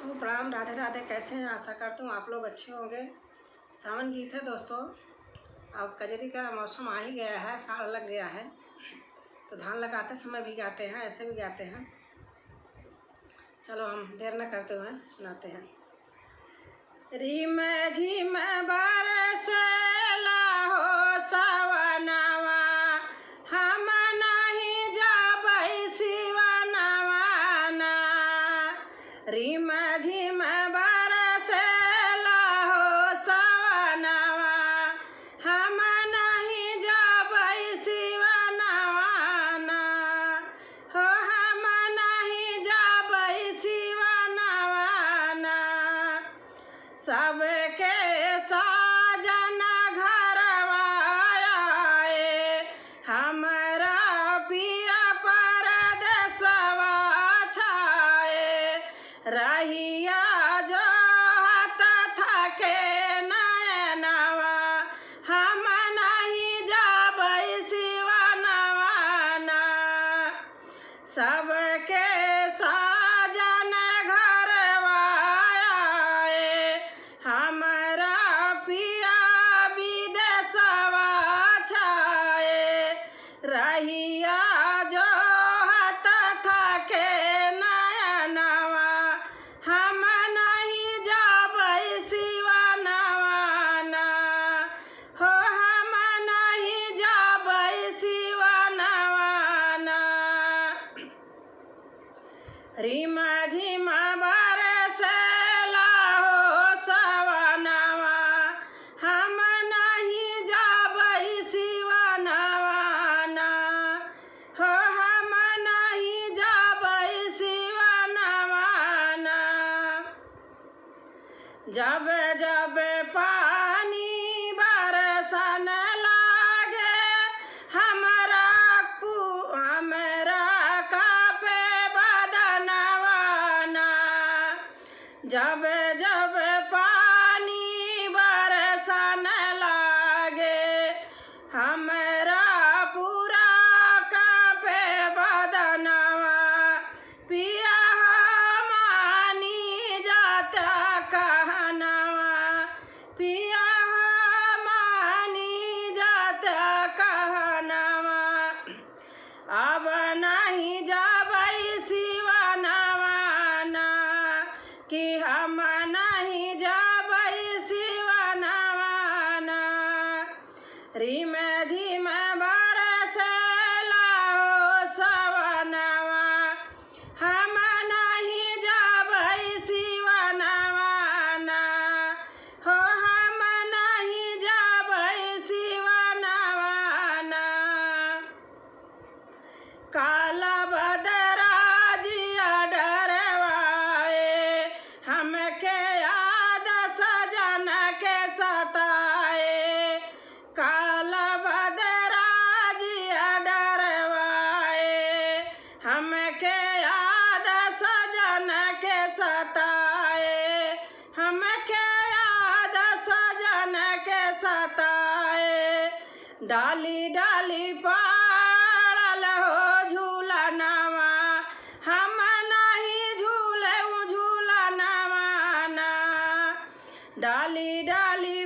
तो प्रणाम, राधे राधे। कैसे हैं? आशा करती हूँ आप लोग अच्छे होंगे। सावन गीत है दोस्तों। अब कजरी का मौसम आ ही गया है, साल लग गया है, तो धान लगाते समय भी गाते हैं, ऐसे भी गाते हैं। चलो हम देर न करते हुए सुनाते हैं। रिम झिम बरसेला हो सवनवा, हम नहीं जाबै सिवनवा ना। रिम झिम बरसेला हो सवनवा, हम नहीं जाबै सिवनवा ना। हो हम नहीं जाबै सिवनवा ना। सबके साजन घरवा आए, हमरा पिया परदेसवा छाए। रहिया जो हाथ थके नयनवा, हम नहीं जाबै सिवनवा ना। सबके साजन घरवा आए, हमरा पिया विदेशवा छाए। रहिया जो हाथ थके नयनवा, हम नहीं जाबै सिवनवा ना। हो हम नहीं जाबै सिवनवा ना। रिम झिम बरसेला हो सवनवा, हम नहीं जाबै सिवनवा ना। हो हम नहीं जाबै सिवनवा ना। जब जब पानी बरसन लागे, हमरा कापे बदनवा ना। जब जब पानी बरसन लागे, हमरा पूरा कापे बदनवा। पिया मानी जात कहनवा, पिया मानी जात कहनवा। अब नहीं जाबै सिवनवा ना, कि हम नहीं जाबै सिवनवा ना। रिम झिम बरसेला हो सवनवा, हम नहीं जाबै सिवनवा ना। हो हम नहीं जाबै सिवनवा ना। काला बदराजिया डरवाए, हमके याद सजन के सताए। काला बदराजिया डरवाए, हमके याद सजन के सताए। हमके याद सजन के सताए। डाली डाली पाड़ल हो झूलनवा, हम नहीं झूले झूलनवा ना। डाली डाली